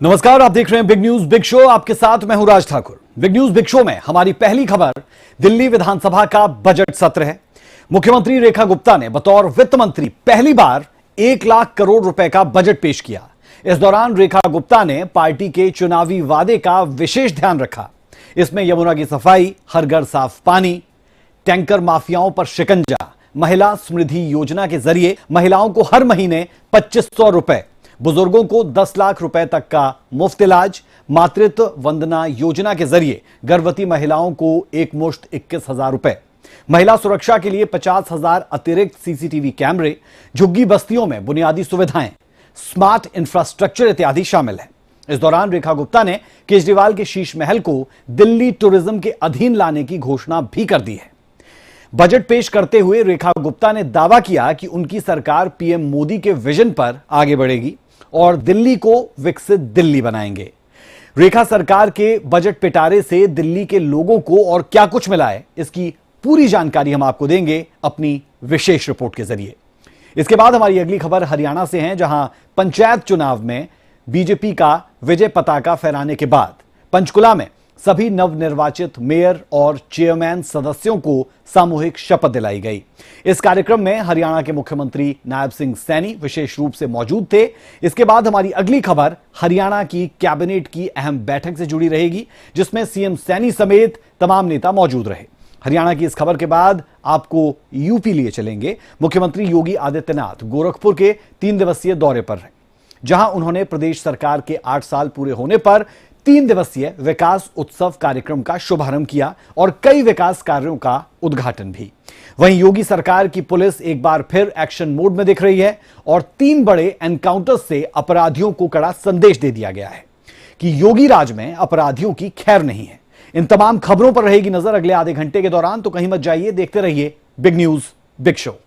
नमस्कार, आप देख रहे हैं बिग न्यूज बिग शो। आपके साथ मैं हूं Raj Thakur. Big news big show में हमारी पहली खबर दिल्ली विधानसभा का बजट सत्र है। मुख्यमंत्री रेखा गुप्ता ने बतौर वित्त मंत्री पहली बार 1 लाख करोड़ रुपए का बजट पेश किया। इस दौरान रेखा गुप्ता ने पार्टी के चुनावी वादे का विशेष ध्यान रखा। इसमें यमुना की सफाई, हर घर साफ पानी, टैंकर माफियाओं पर शिकंजा, महिला समृद्धि योजना के जरिए महिलाओं को हर महीने 2500 रुपए, बुजुर्गों को 10 लाख रुपए तक का मुफ्त इलाज, मातृत्व वंदना योजना के जरिए गर्भवती महिलाओं को एक मुश्त 21,000 रुपए, महिला सुरक्षा के लिए 50,000 अतिरिक्त सीसीटीवी कैमरे, झुग्गी बस्तियों में बुनियादी सुविधाएं, स्मार्ट इंफ्रास्ट्रक्चर इत्यादि शामिल है। इस दौरान रेखा गुप्ता ने केजरीवाल के शीश महल को दिल्ली टूरिज्म के अधीन लाने की घोषणा भी कर दी है। बजट पेश करते हुए रेखा गुप्ता ने दावा किया कि उनकी सरकार पीएम मोदी के विजन पर आगे बढ़ेगी और दिल्ली को विकसित दिल्ली बनाएंगे। रेखा सरकार के बजट पिटारे से दिल्ली के लोगों को और क्या कुछ मिला है, इसकी पूरी जानकारी हम आपको देंगे अपनी विशेष रिपोर्ट के जरिए। इसके बाद हमारी अगली खबर हरियाणा से है, जहां पंचायत चुनाव में बीजेपी का विजय पताका फहराने के बाद पंचकुला में सभी नवनिर्वाचित मेयर और चेयरमैन सदस्यों को सामूहिक शपथ दिलाई गई। इस कार्यक्रम में हरियाणा के मुख्यमंत्री नायब सिंह सैनी विशेष रूप से मौजूद थे। इसके बाद हमारी अगली खबर हरियाणा की कैबिनेट की अहम बैठक से जुड़ी रहेगी, जिसमें सीएम सैनी समेत तमाम नेता मौजूद रहे। हरियाणा की इस खबर के बाद आपको यूपी लिए चलेंगे। मुख्यमंत्री योगी आदित्यनाथ गोरखपुर के 3 दिवसीय दौरे पर हैं, जहां उन्होंने प्रदेश सरकार के 8 साल पूरे होने पर 3 दिवसीय विकास उत्सव कार्यक्रम का शुभारंभ किया और कई विकास कार्यों का उद्घाटन भी। वहीं योगी सरकार की पुलिस एक बार फिर एक्शन मोड में दिख रही है और 3 बड़े एनकाउंटर से अपराधियों को कड़ा संदेश दे दिया गया है कि योगी राज में अपराधियों की खैर नहीं है। इन तमाम खबरों पर रहेगी नजर अगले आधे घंटे के दौरान, तो कहीं मत जाइए, देखते रहिए big news big show.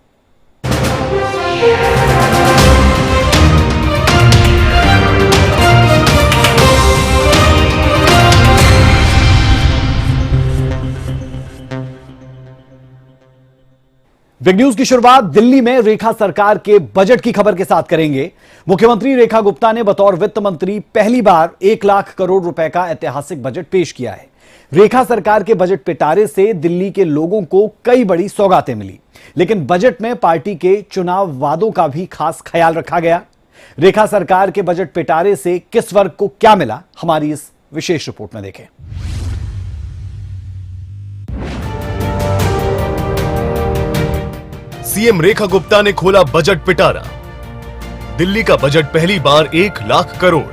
Big news की शुरुआत दिल्ली में रेखा सरकार के बजट की खबर के साथ करेंगे। मुख्यमंत्री रेखा गुप्ता ने बतौर वित्त मंत्री पहली बार 1 लाख करोड़ रुपए का ऐतिहासिक बजट पेश किया है। रेखा सरकार के बजट पिटारे से दिल्ली के लोगों को कई बड़ी सौगातें मिली, लेकिन बजट में पार्टी के चुनाव वादों का भी खास ख्याल रखा गया। रेखा सरकार के बजट पिटारे से किस वर्ग को क्या मिला, हमारी इस विशेष रिपोर्ट में देखें। सीएम रेखा गुप्ता ने खोला बजट पिटारा। दिल्ली का बजट पहली बार 1 लाख करोड़।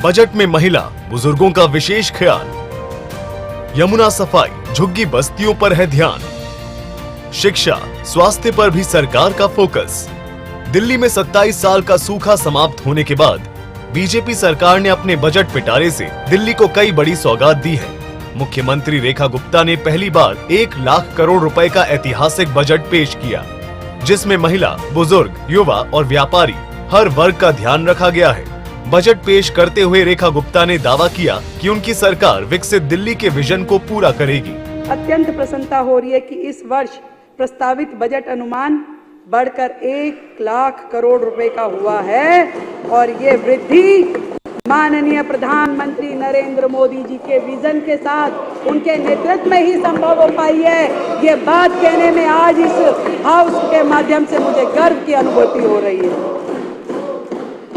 बजट में महिला बुजुर्गों का विशेष ख्याल, यमुना सफाई, झुग्गी बस्तियों पर है ध्यान, शिक्षा स्वास्थ्य पर भी सरकार का फोकस। दिल्ली में 27 साल का सूखा समाप्त होने के बाद बीजेपी सरकार ने अपने बजट पिटारे से दिल्ली को कई बड़ी सौगात दी है। मुख्यमंत्री रेखा गुप्ता ने पहली बार 1 लाख करोड़ रुपए का ऐतिहासिक बजट पेश किया, जिसमें महिला, बुजुर्ग, युवा और व्यापारी हर वर्ग का ध्यान रखा गया है। बजट पेश करते हुए रेखा गुप्ता ने दावा किया कि उनकी सरकार विकसित दिल्ली के विजन को पूरा करेगी। अत्यंत प्रसन्नता हो रही है कि इस वर्ष प्रस्तावित बजट अनुमान बढ़कर 1 लाख करोड़ रुपए का हुआ है और ये वृद्धि माननीय प्रधानमंत्री नरेंद्र मोदी जी के विजन के साथ उनके नेतृत्व में ही संभव हो पाई है। ये बात कहने में आज इस हाउस के माध्यम से मुझे गर्व की अनुभूति हो रही है।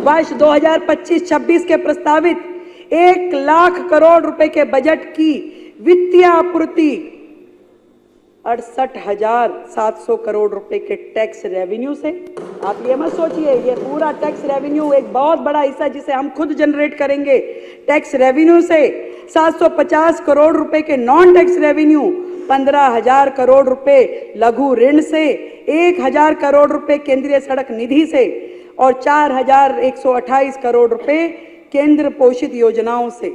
वर्ष 2025-26 के प्रस्तावित 1 लाख करोड़ रुपए के बजट की वित्तीय आपूर्ति 68,700 करोड़ रुपए के टैक्स रेवेन्यू से। आप ये मत सोचिए ये पूरा टैक्स रेवेन्यू एक बहुत बड़ा हिस्सा जिसे हम खुद जनरेट करेंगे, टैक्स रेवेन्यू से 750 करोड़ रुपए के नॉन टैक्स रेवेन्यू, 15,000 करोड़ रुपए लघु ऋण से, 1,000 करोड़ रुपए केंद्रीय सड़क निधि से और 4,128 करोड़ रुपए केंद्र पोषित योजनाओं से,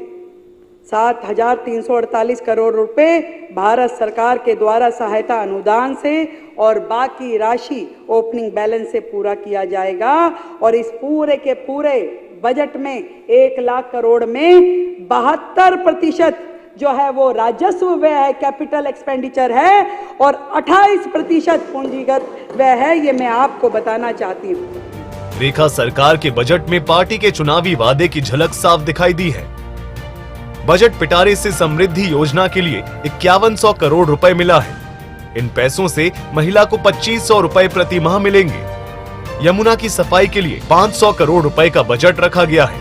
7,348 करोड़ रुपए भारत सरकार के द्वारा सहायता अनुदान से और बाकी राशि ओपनिंग बैलेंस से पूरा किया जाएगा। और इस पूरे के पूरे बजट में 1 लाख करोड़ में 72% जो है वो राजस्व व्यय है, कैपिटल एक्सपेंडिचर है और 28% पूंजीगत व्यय है। ये मैं आपको बताना चाहती हूँ। रेखा सरकार के बजट में पार्टी के चुनावी वादे की झलक साफ दिखाई दी है। बजट पिटारे से समृद्धि योजना के लिए 5100 करोड़ रुपए मिला है। इन पैसों से महिला को 2500 रुपए प्रति माह मिलेंगे। यमुना की सफाई के लिए 500 करोड़ रुपए का बजट रखा गया है।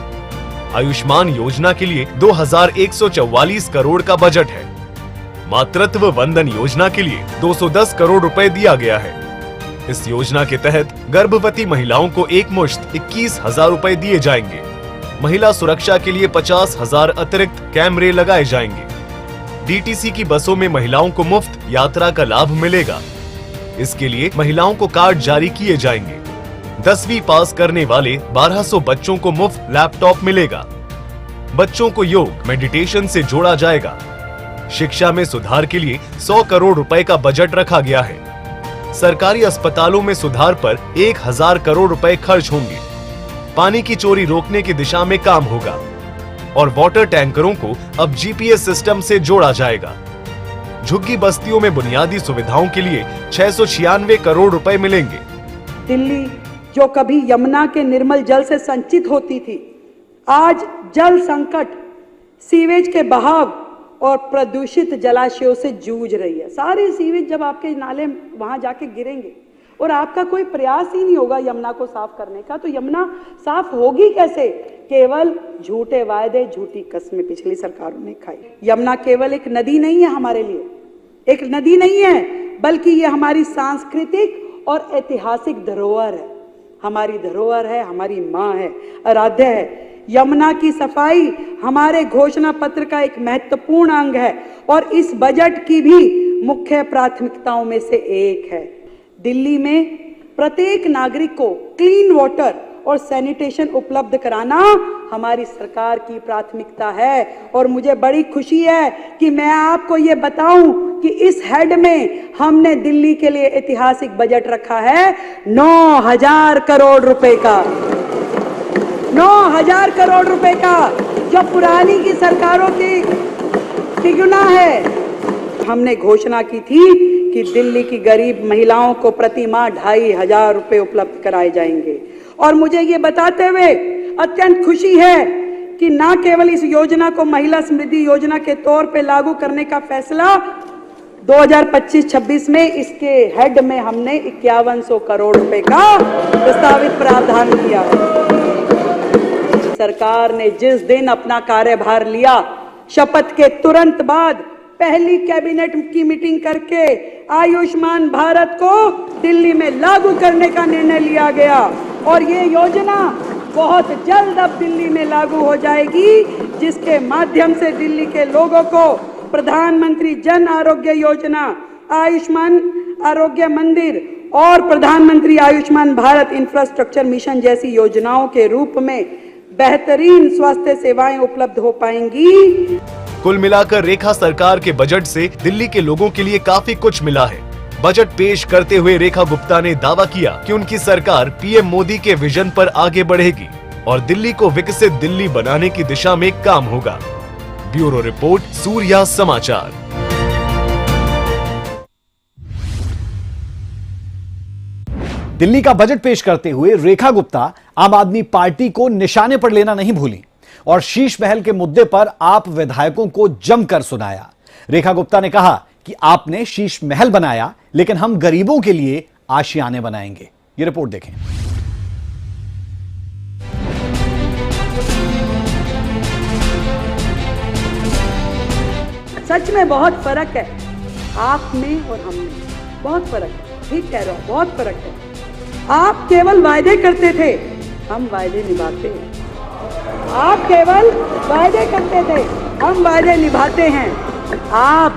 आयुष्मान योजना के लिए 2144 करोड़ का बजट है। मातृत्व वंदन योजना के लिए 210 करोड़ रुपए दिया गया है। इस योजना के तहत गर्भवती महिलाओं को एक मुश्त 21,000 रुपए दिए जाएंगे। महिला सुरक्षा के लिए 50,000 अतिरिक्त कैमरे लगाए जाएंगे। डीटीसी की बसों में महिलाओं को मुफ्त यात्रा का लाभ मिलेगा। इसके लिए महिलाओं को कार्ड जारी किए जाएंगे। 10वीं पास करने वाले 1200 बच्चों को मुफ्त लैपटॉप मिलेगा। बच्चों को योग मेडिटेशन से जोड़ा जाएगा। शिक्षा में सुधार के लिए 100 करोड़ रुपए का बजट रखा गया है। सरकारी अस्पतालों में सुधार पर 1000 करोड़ रुपए खर्च होंगे। पानी की चोरी रोकने की दिशा में काम होगा और वाटर टैंकरों को अब जीपीएस सिस्टम से जोड़ा जाएगा। झुग्गी बस्तियों में बुनियादी सुविधाओं के लिए 696 करोड़ रुपए मिलेंगे। दिल्ली जो कभी यमुना के निर्मल जल से संचित होती थी, आज जल संकट, सीवेज के बहाव और प्रदूषित जलाशयों से जूझ रही है। सारे सीवेज जब आपके नाले वहां जाके गिरेंगे और आपका कोई प्रयास ही नहीं होगा यमुना को साफ करने का, तो यमुना साफ होगी कैसे? केवल झूठे वायदे, झूठी कस्में पिछली सरकारों ने खाई। यमुना केवल एक नदी नहीं है, हमारे लिए एक नदी नहीं है, बल्कि ये हमारी सांस्कृतिक और ऐतिहासिक धरोहर है। हमारी धरोहर है, हमारी माँ है, आराध्य है। यमुना की सफाई हमारे घोषणा पत्र का एक महत्वपूर्ण अंग है और इस बजट की भी मुख्य प्राथमिकताओं में से एक है। दिल्ली में प्रत्येक नागरिक को क्लीन वाटर और सैनिटेशन उपलब्ध कराना हमारी सरकार की प्राथमिकता है और मुझे बड़ी खुशी है कि मैं आपको ये बताऊं कि इस हेड में हमने दिल्ली के लिए ऐतिहासिक बजट रखा है 9000 करोड़ रुपए का। 9000 करोड़ रुपए का, जो पुरानी की सरकारों की तिगुना है। हमने घोषणा की थी कि दिल्ली की गरीब महिलाओं को प्रति माह 2500 रुपए उपलब्ध कराए जाएंगे और मुझे ये बताते हुए अत्यंत खुशी है कि न केवल इस योजना को महिला समृद्धि योजना के तौर पे लागू करने का फैसला 2025-26 में इसके हेड में हमने 5100 करोड़ रुपए का प्रस्तावित प्रावधान किया है। सरकार ने जिस दिन अपना कार्यभार लिया, शपथ के तुरंत बाद पहली कैबिनेट की मीटिंग करके आयुष्मान भारत को दिल्ली में लागू करने का निर्णय लिया गया और ये योजना बहुत जल्द अब दिल्ली में लागू हो जाएगी, जिसके माध्यम से दिल्ली के लोगों को प्रधानमंत्री जन आरोग्य योजना, आयुष्मान आरोग्य मंदिर और प्रधानमंत्री आयुष्मान भारत इंफ्रास्ट्रक्चर मिशन जैसी योजनाओं के रूप में बेहतरीन स्वास्थ्य सेवाएं उपलब्ध हो पाएंगी। कुल मिलाकर रेखा सरकार के बजट से दिल्ली के लोगों के लिए काफी कुछ मिला है। बजट पेश करते हुए रेखा गुप्ता ने दावा किया कि उनकी सरकार पीएम मोदी के विजन पर आगे बढ़ेगी और दिल्ली को विकसित दिल्ली बनाने की दिशा में काम होगा। ब्यूरो रिपोर्ट, सूर्या समाचार। दिल्ली का बजट पेश करते हुए रेखा गुप्ता आम आदमी पार्टी को निशाने पर लेना नहीं भूली और शीश महल के मुद्दे पर आप विधायकों को जमकर सुनाया। रेखा गुप्ता ने कहा कि आपने शीश महल बनाया, लेकिन हम गरीबों के लिए आशियाने बनाएंगे। ये रिपोर्ट देखें। सच में बहुत फर्क है आप में और हम में, बहुत फर्क है। ठीक कह रहे हो, बहुत फर्क है। आप केवल वायदे करते थे, हम वायदे निभाते हैं। आप केवल वायदे करते थे, हम वायदे निभाते हैं। आप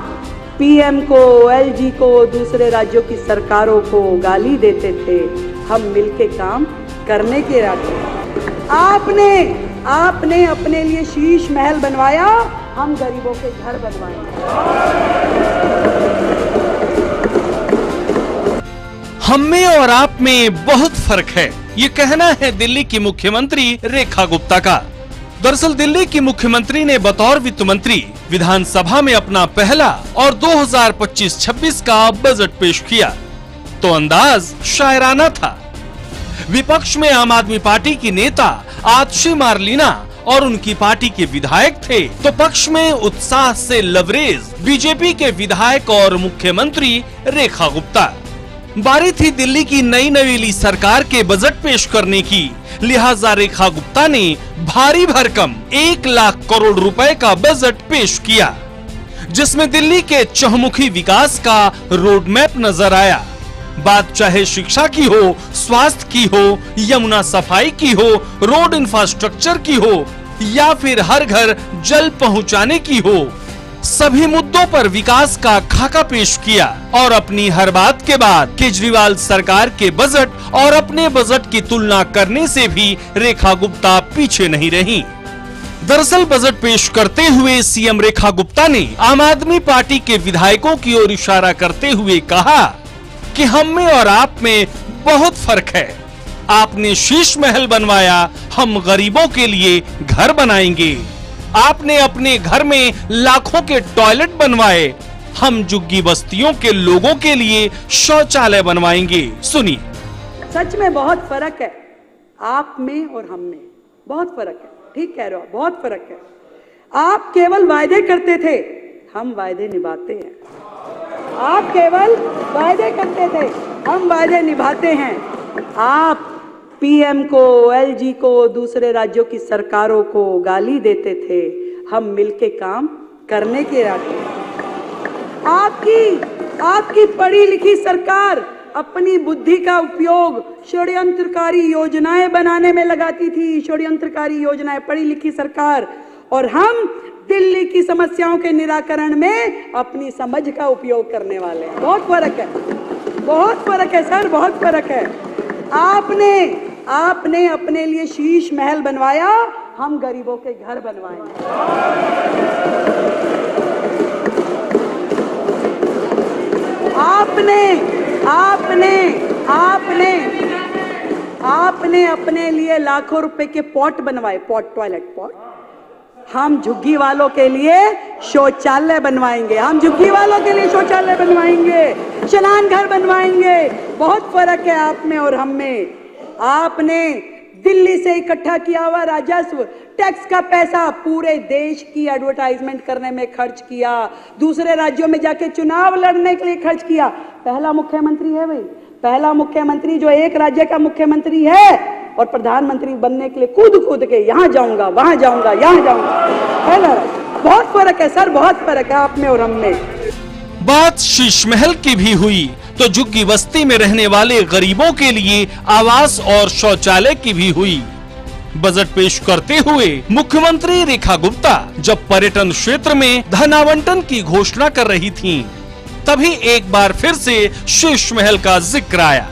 पीएम को, एलजी को, दूसरे राज्यों की सरकारों को गाली देते थे, हम मिलके काम करने के इरादे। आपने अपने लिए शीश महल बनवाया, हम गरीबों के घर बनवाएंगे। हम में और आप में बहुत फर्क है, ये कहना है दिल्ली की मुख्यमंत्री रेखा गुप्ता का। दरअसल दिल्ली की मुख्यमंत्री ने बतौर वित्त मंत्री विधानसभा में अपना पहला और 2025-26 का बजट पेश किया तो अंदाज शायराना था। विपक्ष में आम आदमी पार्टी की नेता आतिशी मारलीना और उनकी पार्टी के विधायक थे, तो पक्ष में उत्साह से लवरेज बीजेपी के विधायक और मुख्यमंत्री रेखा गुप्ता। बारी थी दिल्ली की नई नवेली सरकार के बजट पेश करने की, लिहाजा रेखा गुप्ता ने भारी भरकम 1 लाख करोड़ रुपए का बजट पेश किया, जिसमें दिल्ली के चहुमुखी विकास का रोड मैप नजर आया। बात चाहे शिक्षा की हो, स्वास्थ्य की हो, यमुना सफाई की हो, रोड इंफ्रास्ट्रक्चर की हो या फिर हर घर जल पहुंचाने की हो, सभी मुद्दों पर विकास का खाका पेश किया। और अपनी हर बात के बाद केजरीवाल सरकार के बजट और अपने बजट की तुलना करने से भी रेखा गुप्ता पीछे नहीं रही। दरअसल बजट पेश करते हुए सीएम रेखा गुप्ता ने आम आदमी पार्टी के विधायकों की ओर इशारा करते हुए कहा कि हम में और आप में बहुत फर्क है। आपने शीश महल बनवाया, हम गरीबों के लिए घर बनाएंगे। आपने अपने घर में लाखों के टॉयलेट बनवाए, हम झुग्गी बस्तियों के लोगों के लिए शौचालय बनवाएंगे। सुनिए। सच में बहुत फर्क है, आप में और हम में बहुत फर्क है। ठीक कह रहे हो, बहुत फर्क है। आप केवल वायदे करते थे, हम वायदे निभाते हैं। आप केवल वायदे करते थे, हम वायदे निभाते हैं। आप पीएम को, एलजी को, दूसरे राज्यों की सरकारों को गाली देते थे, हम मिलके काम करने के राजी। आपकी पढ़ी लिखी सरकार अपनी बुद्धि का उपयोग षड्यंत्रकारी योजनाएं बनाने में लगाती थी, षड्यंत्रकारी योजनाएं, पढ़ी लिखी सरकार। और हम दिल्ली की समस्याओं के निराकरण में अपनी समझ का उपयोग करने वाले हैं। बहुत फर्क है, बहुत फर्क है सर, बहुत फर्क है। आपने अपने लिए शीश महल बनवाया, हम गरीबों के घर बनवाएंगे। आपने अपने लिए लाखों रुपए के पॉट बनवाए, टॉयलेट पॉट। हम झुग्गी वालों के लिए शौचालय बनवाएंगे, हम झुग्गी वालों के लिए शौचालय बनवाएंगे, स्नान घर बनवाएंगे। बहुत फर्क है आप में और हम में। आपने दिल्ली से इकट्ठा किया हुआ राजस्व, टैक्स का पैसा पूरे देश की एडवर्टाइजमेंट करने में खर्च किया, दूसरे राज्यों में जाके चुनाव लड़ने के लिए खर्च किया। पहला मुख्यमंत्री है भाई, पहला मुख्यमंत्री जो एक राज्य का मुख्यमंत्री है और प्रधानमंत्री बनने के लिए कूद के यहाँ जाऊंगा, वहां जाऊंगा, यहाँ जाऊंगा। है ना? बहुत फर्क है सर, बहुत फर्क है आप में और हम में। बात शीश महल की भी हुई तो झुग्गी बस्ती में रहने वाले गरीबों के लिए आवास और शौचालय की भी हुई। बजट पेश करते हुए मुख्यमंत्री रेखा गुप्ता जब पर्यटन क्षेत्र में धन आवंटन की घोषणा कर रही थीं, तभी एक बार फिर से शीश महल का जिक्र आया।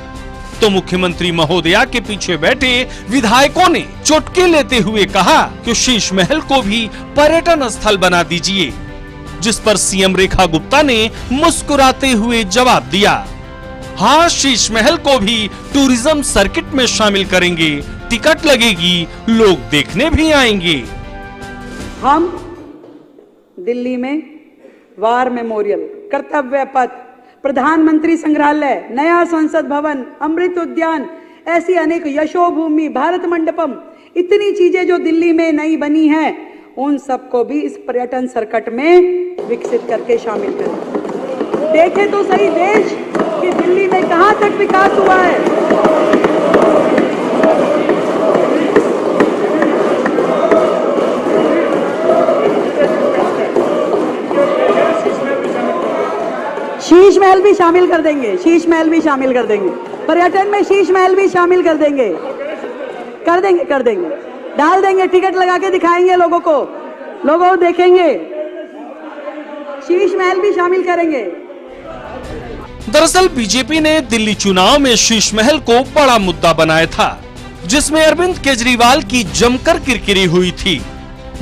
तो मुख्यमंत्री महोदया के पीछे बैठे विधायकों ने चुटकी लेते हुए कहा कि शीश महल को भी पर्यटन स्थल बना दीजिए, जिस पर सीएम रेखा गुप्ता ने मुस्कुराते हुए जवाब दिया, हाँ, शीश महल को भी टूरिज्म सर्किट में शामिल करेंगे, टिकट लगेगी, लोग देखने भी आएंगे। हम दिल्ली में वार मेमोरियल, कर्तव्य पथ, प्रधानमंत्री संग्रहालय, नया संसद भवन, अमृत उद्यान, ऐसी अनेक यशोभूमि, भारत मंडपम, इतनी चीजें जो दिल्ली में नई बनी हैं, उन सबको भी इस पर्यटन सर्किट में विकसित करके शामिल करें। देखें तो सही देश कि दिल्ली में कहां तक विकास हुआ है। शीश महल भी शामिल कर देंगे, शीश महल भी शामिल कर देंगे, पर्यटन में शीश महल भी शामिल कर देंगे, कर देंगे, डाल देंगे, टिकट लगा के दिखाएंगे लोगों को, लोग देखेंगे, शीश महल भी शामिल करेंगे। दरअसल बीजेपी ने दिल्ली चुनाव में शीश महल को बड़ा मुद्दा बनाया था, जिसमें अरविंद केजरीवाल की जमकर किरकिरी हुई थी।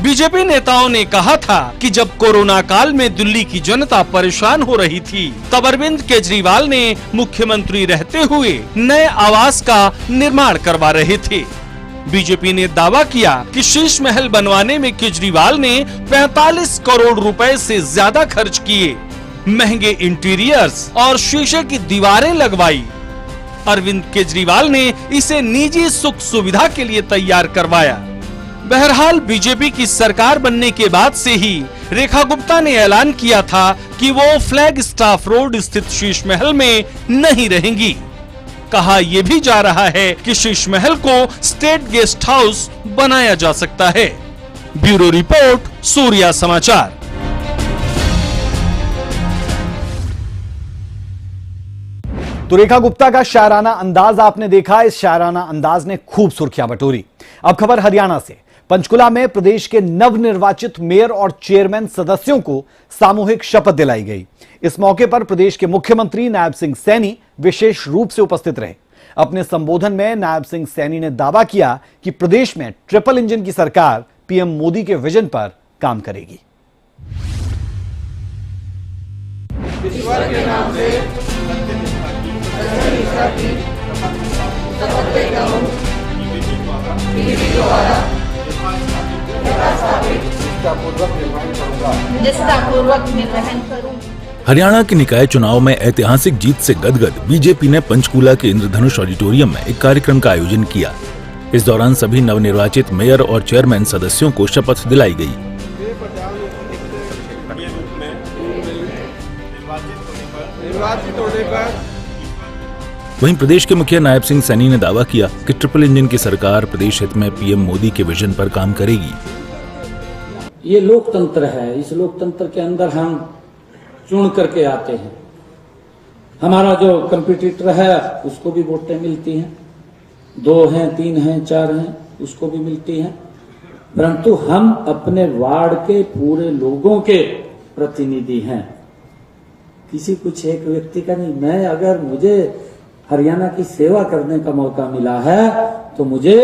बीजेपी नेताओं ने कहा था कि जब कोरोना काल में दिल्ली की जनता परेशान हो रही थी, तब अरविंद केजरीवाल ने मुख्यमंत्री रहते हुए नए आवास का निर्माण करवा रहे थे। बीजेपी ने दावा किया कि शीश महल बनवाने में केजरीवाल ने 45 करोड़ रुपए से ज्यादा खर्च किए, महंगे इंटीरियर्स और शीशे की दीवारें लगवाई। अरविंद केजरीवाल ने इसे निजी सुख सुविधा के लिए तैयार करवाया। बहरहाल बीजेपी की सरकार बनने के बाद से ही रेखा गुप्ता ने ऐलान किया था कि वो फ्लैग स्टाफ रोड स्थित शीश महल में नहीं रहेंगी। कहा यह भी जा रहा है कि शीश महल को स्टेट गेस्ट हाउस बनाया जा सकता है। ब्यूरो रिपोर्ट, सूर्या समाचार। तो रेखा गुप्ता का शायराना अंदाज आपने देखा। इस शायराना अंदाज ने खूब सुर्खियां बटोरी। अब खबर हरियाणा से। पंचकुला में प्रदेश के नवनिर्वाचित मेयर और चेयरमैन सदस्यों को सामूहिक शपथ दिलाई गई। इस मौके पर प्रदेश के मुख्यमंत्री नायब सिंह सैनी विशेष रूप से उपस्थित रहे। अपने संबोधन में नायब सिंह सैनी ने दावा किया कि प्रदेश में ट्रिपल इंजन की सरकार पीएम मोदी के विजन पर काम करेगी। हरियाणा के निकाय चुनाव में ऐतिहासिक जीत से गदगद बीजेपी ने पंचकूला के इंद्रधनुष ऑडिटोरियम में एक कार्यक्रम का आयोजन किया। इस दौरान सभी नवनिर्वाचित मेयर और चेयरमैन सदस्यों को शपथ दिलाई गई। वहीं प्रदेश के मुखिया नायब सिंह सैनी ने दावा किया कि ट्रिपल इंजन की सरकार प्रदेश हित में पीएम मोदी के विजन पर काम करेगी। ये लोकतंत्र है। इस लोकतंत्र के अंदर हम चुन करके आते हैं। हमारा जो कंपटीटर है उसको भी वोटें मिलती हैं, 2 हैं, 3 हैं, 4 हैं, उसको भी मिलती हैं, परंतु हम अपने वार्ड के पूरे लोगों के प्रतिनिधि हैं, किसी कुछ एक व्यक्ति का नहीं। मैं अगर मुझे हरियाणा की सेवा करने का मौका मिला है तो मुझे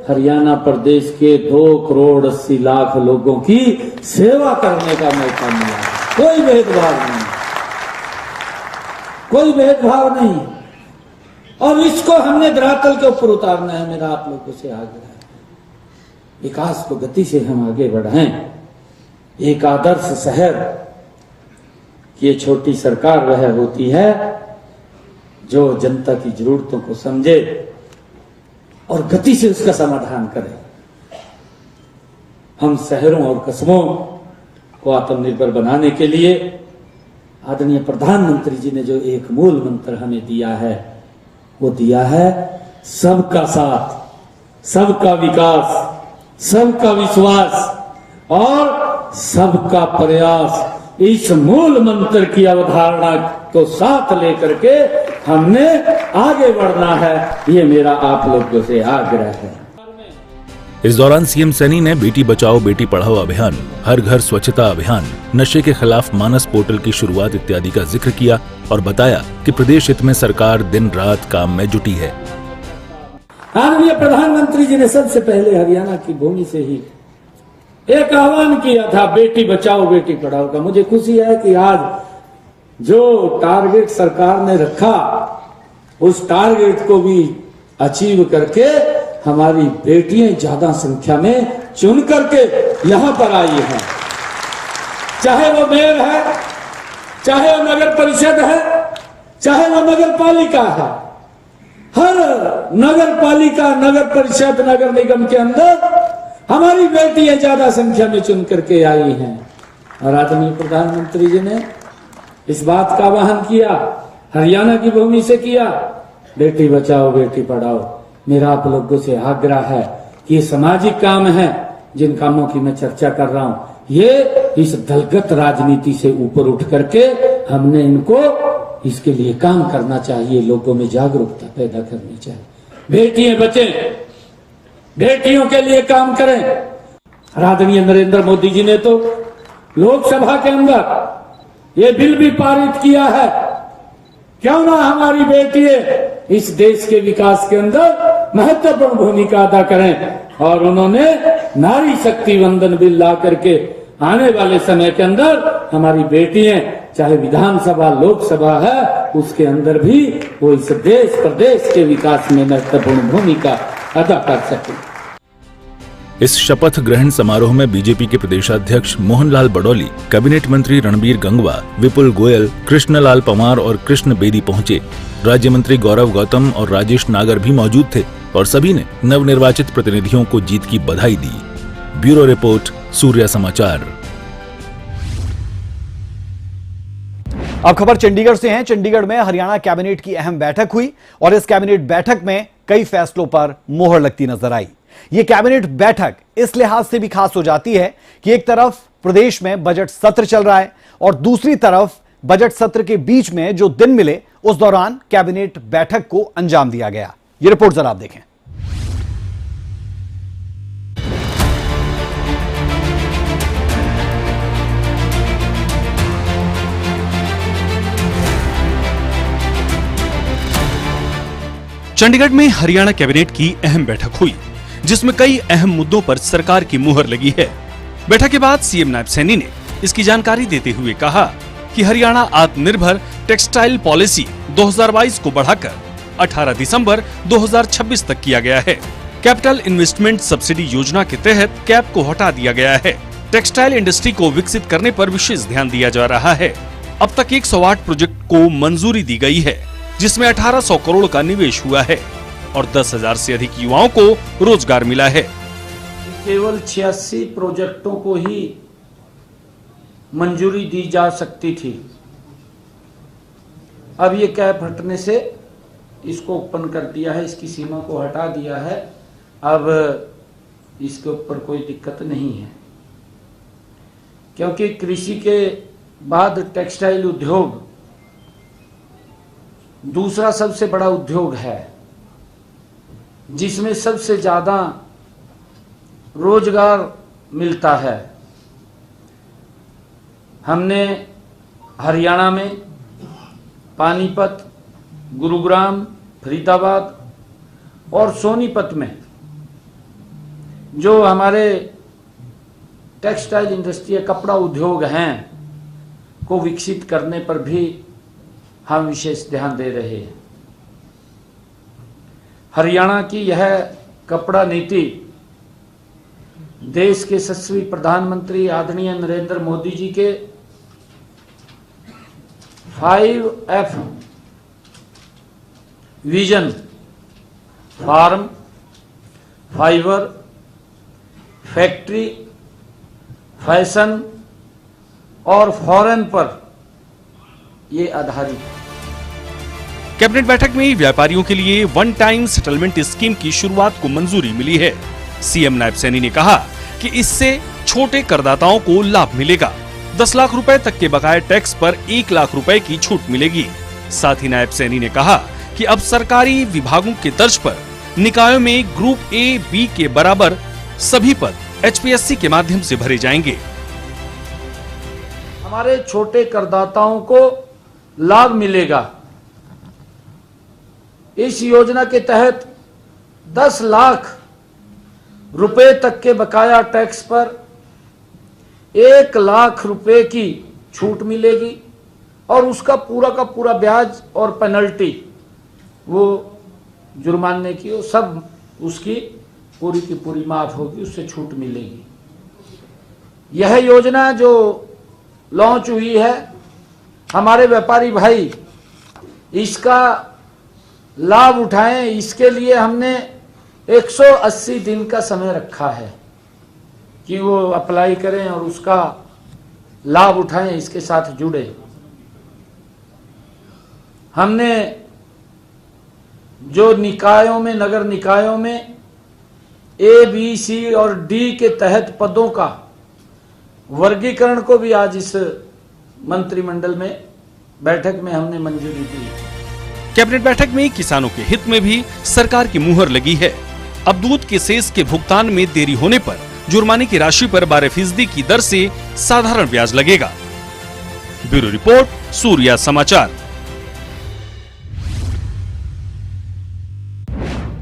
हरियाणा प्रदेश के 2 करोड़ 80 लाख लोगों की सेवा करने का मौका मिला है। कोई भेदभाव नहीं, कोई भेदभाव नहीं। और इसको हमने धरातल के ऊपर उतारना है। मेरा आप लोगों से आग्रह है, विकास को गति से हम आगे बढ़ाएं। एक आदर्श शहर की ये छोटी सरकार वह होती है जो जनता की जरूरतों को समझे और गति से उसका समाधान करे। हम शहरों और कस्बों को आत्मनिर्भर बनाने के लिए आदरणीय प्रधानमंत्री जी ने जो एक मूल मंत्र हमें दिया है वो दिया है सबका साथ, सबका विकास, सबका विश्वास और सबका प्रयास। इस मूल मंत्र की अवधारणा को साथ लेकर के हमने आगे बढ़ना है। ये मेरा आप लोगों से आग्रह है। इस दौरान सीएम सैनी ने बेटी बचाओ बेटी पढ़ाओ अभियान, हर घर स्वच्छता अभियान, नशे के खिलाफ मानस पोर्टल की शुरुआत इत्यादि का जिक्र किया और बताया कि प्रदेश हित में सरकार दिन रात काम में जुटी है। आदरणीय प्रधानमंत्री जी ने सबसे पहले हरियाणा की भूमि से ही एक आह्वान किया था बेटी बचाओ बेटी पढ़ाओ का। मुझे खुशी है कि आज जो टारगेट सरकार ने रखा उस टारगेट को भी अचीव करके हमारी बेटियां ज्यादा संख्या में चुन करके यहां पर आई हैं। चाहे वो मेयर है, चाहे वो नगर परिषद है, चाहे वो नगर पालिका है, हर नगर पालिका, नगर परिषद, नगर निगम के अंदर हमारी बेटियां ज्यादा संख्या में चुन करके आई हैं। और आदरणीय प्रधानमंत्री जी ने इस बात का आह्वान किया, हरियाणा की भूमि से किया, बेटी बचाओ बेटी पढ़ाओ। मेरा आप लोगों से आग्रह है कि ये सामाजिक काम है जिन कामों की मैं चर्चा कर रहा हूं, ये इस दलगत राजनीति से ऊपर उठ करके हमने इनको इसके लिए काम करना चाहिए, लोगों में जागरूकता पैदा करनी चाहिए। बेटियां बचें, बेटियों के लिए काम करें। आदरणीय नरेंद्र मोदी जी ने तो लोकसभा के अंदर ये बिल भी पारित किया है, क्यों ना हमारी बेटियां इस देश के विकास के अंदर महत्वपूर्ण भूमिका अदा करें। और उन्होंने नारी शक्ति वंदन बिल ला करके आने वाले समय के अंदर हमारी बेटियां चाहे विधानसभा लोकसभा है उसके अंदर भी वो इस देश प्रदेश के विकास में महत्वपूर्ण भूमिका अदा कर सके। इस शपथ ग्रहण समारोह में बीजेपी के प्रदेशाध्यक्ष मोहनलाल बडौली, कैबिनेट मंत्री रणबीर गंगवा, विपुल गोयल, कृष्णलाल पंवार और कृष्ण बेदी पहुंचे। राज्य मंत्री गौरव गौतम और राजेश नागर भी मौजूद थे और सभी ने नवनिर्वाचित प्रतिनिधियों को जीत की बधाई दी। ब्यूरो रिपोर्ट, सूर्या समाचार। अब खबर चंडीगढ़ से है। चंडीगढ़ में हरियाणा कैबिनेट की अहम बैठक हुई और इस कैबिनेट बैठक में कई फैसलों पर मोहर लगती नजर आई। यह कैबिनेट बैठक इस लिहाज से भी खास हो जाती है कि एक तरफ प्रदेश में बजट सत्र चल रहा है और दूसरी तरफ बजट सत्र के बीच में जो दिन मिले उस दौरान कैबिनेट बैठक को अंजाम दिया गया। यह रिपोर्ट जरा आप देखें। चंडीगढ़ में हरियाणा कैबिनेट की अहम बैठक हुई, जिसमें कई अहम मुद्दों पर सरकार की मुहर लगी है। बैठक के बाद सीएम नायब सैनी ने इसकी जानकारी देते हुए कहा कि हरियाणा आत्मनिर्भर टेक्सटाइल पॉलिसी 2022 को बढ़ाकर 18 दिसंबर 2026 तक किया गया है। कैपिटल इन्वेस्टमेंट सब्सिडी योजना के तहत कैप को हटा दिया गया है। टेक्सटाइल इंडस्ट्री को विकसित करने पर विशेष ध्यान दिया जा रहा है। अब तक 108 प्रोजेक्ट को मंजूरी दी गई है, जिसमें 1800 करोड़ का निवेश हुआ है और 10,000 से अधिक युवाओं को रोजगार मिला है। केवल 86 प्रोजेक्टों को ही मंजूरी दी जा सकती थी। अब ये कैप हटने से इसको ओपन कर दिया है, इसकी सीमा को हटा दिया है। अब इसके ऊपर कोई दिक्कत नहीं है, क्योंकि कृषि के बाद टेक्सटाइल उद्योग दूसरा सबसे बड़ा उद्योग है, जिसमें सबसे ज्यादा रोजगार मिलता है। हमने हरियाणा में पानीपत, गुरुग्राम, फरीदाबाद और सोनीपत में जो हमारे टेक्सटाइल इंडस्ट्री, कपड़ा उद्योग हैं, को विकसित करने पर भी हम विशेष ध्यान दे रहे हैं। हरियाणा की यह कपड़ा नीति देश के यशस्वी प्रधानमंत्री आदरणीय नरेंद्र मोदी जी के 5F vision, farm, fibre, factory, fashion और फॉरेन पर ये आधारित है। कैबिनेट बैठक में व्यापारियों के लिए वन टाइम सेटलमेंट स्कीम की शुरुआत को मंजूरी मिली है। सीएम नायब सैनी ने कहा कि इससे छोटे करदाताओं को लाभ मिलेगा। 10 लाख रुपए तक के बकाया टैक्स पर 1 लाख रुपए की छूट मिलेगी। साथ ही नायब सैनी ने कहा कि अब सरकारी विभागों के तर्ज पर निकायों में ग्रुप ए, बी के बराबर सभी पद HPSC के माध्यम से भरे जाएंगे। हमारे छोटे करदाताओं को लाभ मिलेगा। इस योजना के तहत 10 लाख रुपए तक के बकाया टैक्स पर 1 लाख रुपए की छूट मिलेगी और उसका पूरा का पूरा ब्याज और पेनल्टी, वो जुर्माने की, वो सब उसकी पूरी की पूरी माफ होगी, उससे छूट मिलेगी। यह योजना जो लॉन्च हुई है, हमारे व्यापारी भाई इसका लाभ उठाएं। इसके लिए हमने 180 दिन का समय रखा है कि वो अप्लाई करें और उसका लाभ उठाएं, इसके साथ जुड़े। हमने जो निकायों में, नगर निकायों में A, B, C और D के तहत पदों का वर्गीकरण को भी आज इस मंत्रिमंडल में बैठक में हमने मंजूरी दी। कैबिनेट बैठक में किसानों के हित में भी सरकार की मुहर लगी है। अब दूध के सेस के भुगतान में देरी होने पर जुर्माने की राशि पर 12% की दर से साधारण ब्याज लगेगा। ब्यूरो रिपोर्ट, सूर्या समाचार।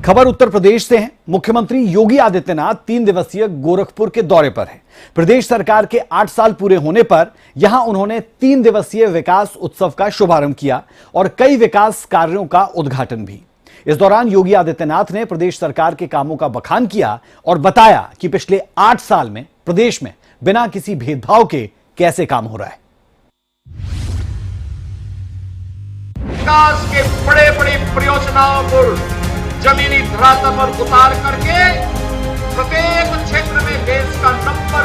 खबर उत्तर प्रदेश से है। मुख्यमंत्री योगी आदित्यनाथ 3 दिवसीय गोरखपुर के दौरे पर हैं। प्रदेश सरकार के 8 साल पूरे होने पर यहां उन्होंने 3 दिवसीय विकास उत्सव का शुभारंभ किया और कई विकास कार्यों का उद्घाटन भी। इस दौरान योगी आदित्यनाथ ने प्रदेश सरकार के कामों का बखान किया और बताया कि पिछले 8 साल में प्रदेश में बिना किसी भेदभाव के कैसे काम हो रहा है। विकास के बड़े बड़ी परियोजनाओं को जमीनी धरातल पर उतार करके प्रत्येक क्षेत्र में देश का नंबर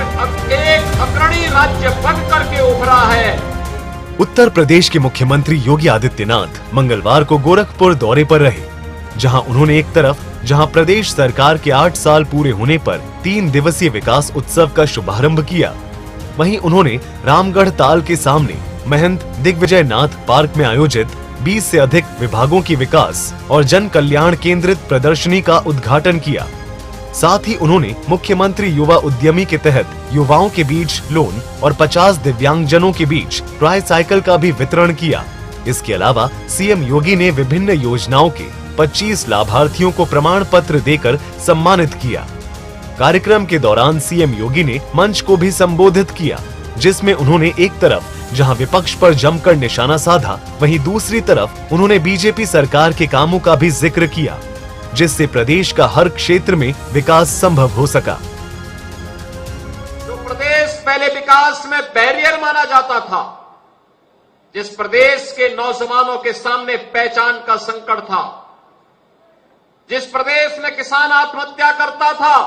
1 अग्रणी राज्य बन करके उभरा है। उत्तर प्रदेश के मुख्यमंत्री योगी आदित्यनाथ मंगलवार को गोरखपुर दौरे पर रहे, जहां उन्होंने एक तरफ जहां प्रदेश सरकार के 8 साल पूरे होने पर 3 दिवसीय विकास उत्सव का शुभारंभ किया, वहीं उन्होंने रामगढ़ ताल के सामने महंत दिग्विजय नाथ पार्क में आयोजित 20 से अधिक विभागों की विकास और जन कल्याण केंद्रित प्रदर्शनी का उद्घाटन किया। साथ ही उन्होंने मुख्यमंत्री युवा उद्यमी के तहत युवाओं के बीच लोन और 50 दिव्यांगजनों के बीच ट्राईसाइकिल का भी वितरण किया। इसके अलावा सीएम योगी ने विभिन्न योजनाओं के 25 लाभार्थियों को प्रमाण पत्र देकर सम्मानित किया। कार्यक्रम के दौरान सीएम योगी ने मंच को भी संबोधित किया, जिसमें उन्होंने एक तरफ जहां विपक्ष पर जमकर निशाना साधा, वहीं दूसरी तरफ उन्होंने बीजेपी सरकार के कामों का भी जिक्र किया, जिससे प्रदेश का हर क्षेत्र में विकास संभव हो सका। जो प्रदेश पहले विकास में बैरियर माना जाता था, जिस प्रदेश के नौजवानों के सामने पहचान का संकट था, जिस प्रदेश में किसान आत्महत्या करता था,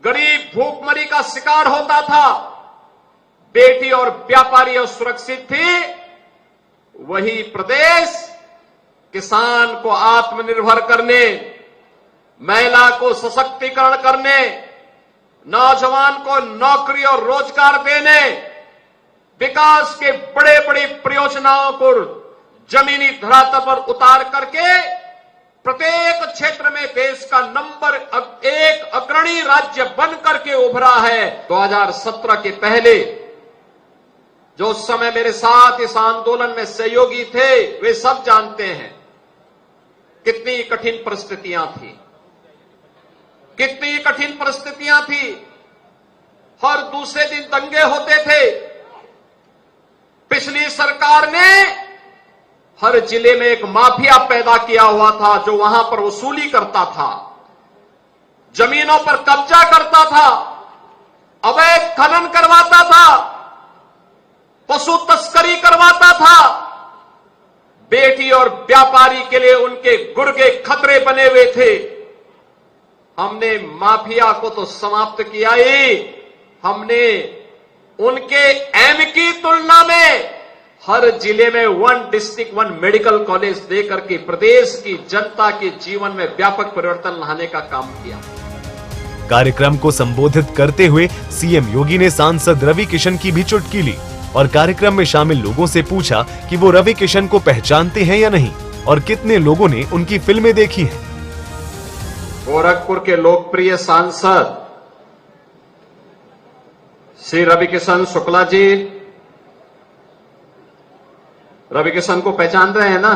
गरीब भूखमरी का शिकार होता था, बेटी और व्यापारी असुरक्षित थी, वही प्रदेश किसान को आत्मनिर्भर करने, महिला को सशक्तिकरण करने, नौजवान को नौकरी और रोजगार देने, विकास के बड़े बड़ी परियोजनाओं को जमीनी धरातल पर उतार करके प्रत्येक क्षेत्र में देश का नंबर 1 अग्रणी राज्य बन करके उभरा है। 2017 के पहले जो उस समय मेरे साथ इस आंदोलन में सहयोगी थे, वे सब जानते हैं कितनी कठिन परिस्थितियां थी, कितनी कठिन परिस्थितियां थी। हर दूसरे दिन दंगे होते थे। पिछली सरकार ने हर जिले में एक माफिया पैदा किया हुआ था, जो वहां पर वसूली करता था, जमीनों पर कब्जा करता था, अवैध खनन करवाता था, पशु तस्करी करवाता था। बेटी और व्यापारी के लिए उनके गुर्गे खतरे बने हुए थे। हमने माफिया को तो समाप्त किया ही, हमने उनके एम की तुलना में हर जिले में 1 डिस्ट्रिक्ट 1 मेडिकल कॉलेज देकर के प्रदेश की जनता के जीवन में व्यापक परिवर्तन लाने का काम किया। कार्यक्रम को संबोधित करते हुए सीएम योगी ने सांसद रवि किशन की भी चुटकी ली और कार्यक्रम में शामिल लोगों से पूछा कि वो रवि किशन को पहचानते हैं या नहीं और कितने लोगों ने उनकी फिल्में देखी हैं। गोरखपुर के लोकप्रिय सांसद श्री रवि किशन शुक्ला जी, रवि किशन को पहचान रहे हैं ना?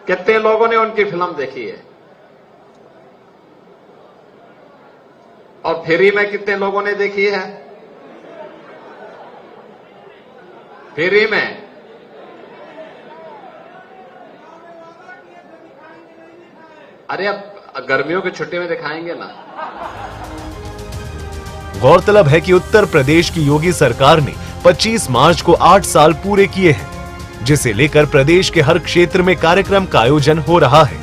कितने लोगों ने उनकी फिल्म देखी है? और फ्री में कितने लोगों ने देखी है? फ्री में अरे अब गर्मियों की छुट्टी में दिखाएंगे ना। गौरतलब है कि उत्तर प्रदेश की योगी सरकार ने 25 मार्च को 8 साल पूरे किए हैं, जिसे लेकर प्रदेश के हर क्षेत्र में कार्यक्रम का आयोजन हो रहा है,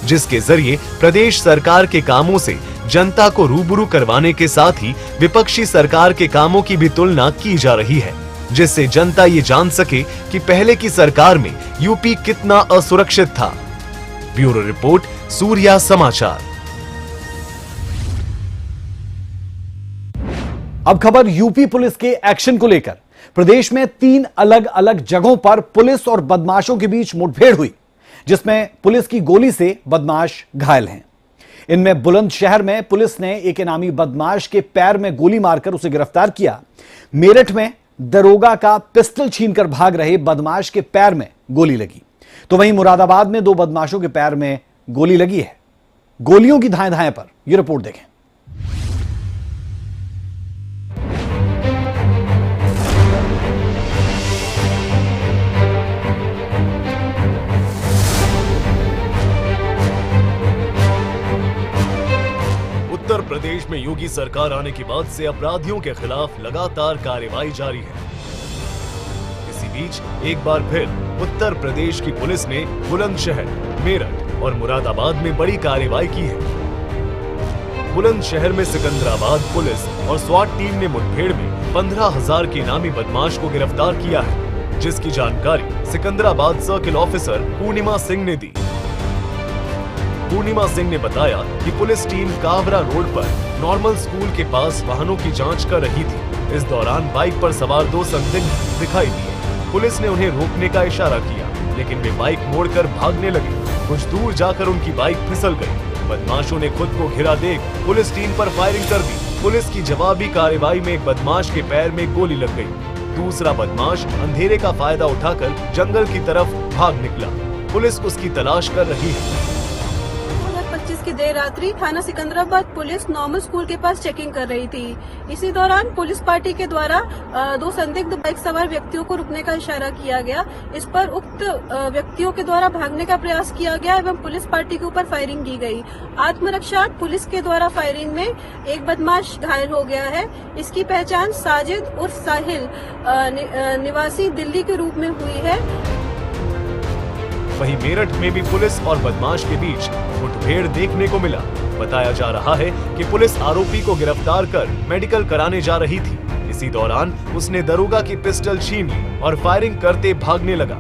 जिसके जरिए प्रदेश सरकार के कामों से जनता को रूबरू करवाने के साथ ही विपक्षी सरकार के कामों की भी तुलना की जा रही है, जिससे जनता ये जान सके कि पहले की सरकार में यूपी कितना असुरक्षित था। ब्यूरो रिपोर्ट, सूर्या समाचार। अब खबर यूपी पुलिस के एक्शन को लेकर। प्रदेश में 3 अलग अलग जगहों पर पुलिस और बदमाशों के बीच मुठभेड़ हुई, जिसमें पुलिस की गोली से बदमाश घायल हैं। इनमें बुलंदशहर में पुलिस ने एक इनामी बदमाश के पैर में गोली मारकर उसे गिरफ्तार किया। मेरठ में दरोगा का पिस्टल छीनकर भाग रहे बदमाश के पैर में गोली लगी। तो वहीं मुरादाबाद में 2 बदमाशों के पैर में गोली लगी है। गोलियों की धाएं धाएं पर यह रिपोर्ट देखें। की सरकार आने के बाद से अपराधियों के खिलाफ लगातार कार्रवाई जारी है। इसी बीच एक बार फिर उत्तर प्रदेश की पुलिस ने बुलंदशहर, मेरठ और मुरादाबाद में बड़ी कार्रवाई की है। बुलंदशहर में सिकंदराबाद पुलिस और स्वाट टीम ने मुठभेड़ में 15,000 के इनामी बदमाश को गिरफ्तार किया है, जिसकी जानकारी सिकंदराबाद सर्किल ऑफिसर पूर्णिमा सिंह ने दी। पूर्णिमा सिंह ने बताया कि पुलिस टीम कावरा रोड पर नॉर्मल स्कूल के पास वाहनों की जांच कर रही थी। इस दौरान बाइक पर सवार 2 संदिग्ध दिखाई दिए। पुलिस ने उन्हें रोकने का इशारा किया, लेकिन वे बाइक मोड़कर भागने लगे। कुछ दूर जाकर उनकी बाइक फिसल गई। बदमाशों ने खुद को घिरा देख पुलिस टीम पर फायरिंग कर दी। पुलिस की जवाबी कार्रवाई में एक बदमाश के पैर में गोली लग गई। दूसरा बदमाश अंधेरे का फायदा उठाकर जंगल की तरफ भाग निकला। पुलिस उसकी तलाश कर रही है। 2025 की देर रात्रि थाना सिकंदराबाद पुलिस नॉर्मल स्कूल के पास चेकिंग कर रही थी। इसी दौरान पुलिस पार्टी के द्वारा 2 संदिग्ध बाइक सवार व्यक्तियों को रुकने का इशारा किया गया। इस पर उक्त व्यक्तियों के द्वारा भागने का प्रयास किया गया एवं पुलिस पार्टी के ऊपर फायरिंग की गई। आत्मरक्षा पुलिस के द्वारा फायरिंग में एक बदमाश घायल हो गया है। इसकी पहचान साजिद उर्फ साहिल निवासी दिल्ली के रूप में हुई है। वहीं मेरठ में भी पुलिस और बदमाश के बीच मुठभेड़ देखने को मिला। बताया जा रहा है कि पुलिस आरोपी को गिरफ्तार कर मेडिकल कराने जा रही थी। इसी दौरान उसने दरोगा की पिस्टल छीन ली और फायरिंग करते भागने लगा।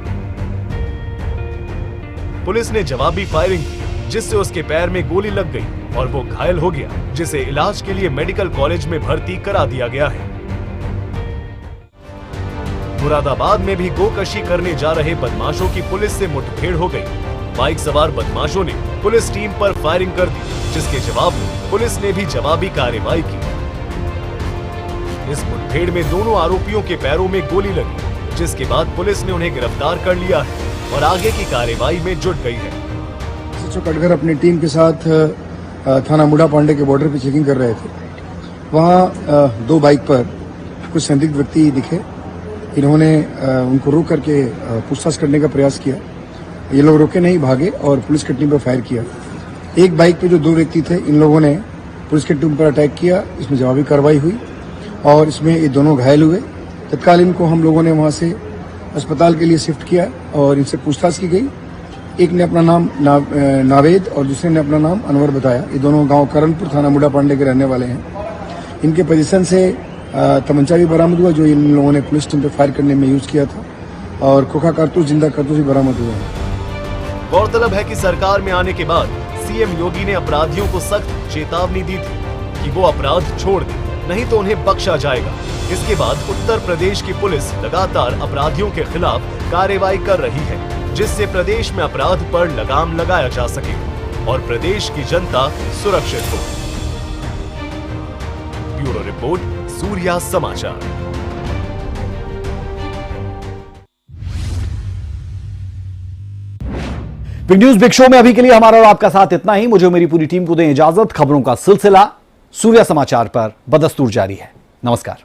पुलिस ने जवाबी फायरिंग की, जिससे उसके पैर में गोली लग गई और वो घायल हो गया, जिसे इलाज के लिए मेडिकल कॉलेज में भर्ती करा दिया गया है। मुरादाबाद में भी गोकशी करने जा रहे बदमाशों की पुलिस से मुठभेड़ हो गई। बाइक सवार बदमाशों ने पुलिस टीम पर फायरिंग कर दी, जिसके जवाब में पुलिस ने भी जवाबी कार्रवाई की। इस मुठभेड़ में दोनों आरोपियों के पैरों में गोली लगी, जिसके बाद पुलिस ने उन्हें गिरफ्तार कर लिया है और आगे की कार्रवाई में जुट गई है। कटघर अपनी टीम के साथ थाना मुड़ा पांडे के बॉर्डर पर चेकिंग कर रहे थे। वहाँ 2 बाइक पर कुछ संदिग्ध व्यक्ति दिखे। इन्होंने उनको रोक करके पूछताछ करने का प्रयास किया। ये लोग रोके नहीं, भागे और पुलिस की टीम पर फायर किया। एक बाइक पे जो 2 व्यक्ति थे, इन लोगों ने पुलिस की टीम पर अटैक किया। इसमें जवाबी कार्रवाई हुई और इसमें ये दोनों घायल हुए। तत्काल इनको हम लोगों ने वहां से अस्पताल के लिए शिफ्ट किया और इनसे पूछताछ की गई। एक ने अपना नाम नावेद और दूसरे ने अपना नाम अनवर बताया। ये दोनों गाँव करणपुर थाना मुड़ा पांडे के रहने वाले हैं। इनके पोजीशन से तमंचा भी बरामद हुआ, जो इन लोगों ने पुलिस टीम पे फायर करने में यूज किया था, और खोखा कारतूस, जिंदा कारतूस भी बरामद हुआ है। गौरतलब है कि सरकार में आने के बाद सीएम योगी ने अपराधियों को सख्त चेतावनी दी थी कि वो अपराध छोड़ दें, नहीं तो उन्हें बख्शा जाएगा। इसके बाद उत्तर प्रदेश की पुलिस लगातार अपराधियों के खिलाफ कार्रवाई कर रही है, जिससे प्रदेश में अपराध पर लगाम लगाया जा सके और प्रदेश की जनता सुरक्षित हो। ब्यूरो रिपोर्ट, सूर्या समाचार। बिग न्यूज बिग शो में अभी के लिए हमारा और आपका साथ इतना ही। मुझे मेरी पूरी टीम को दें इजाजत। खबरों का सिलसिला सूर्या समाचार पर बदस्तूर जारी है। नमस्कार।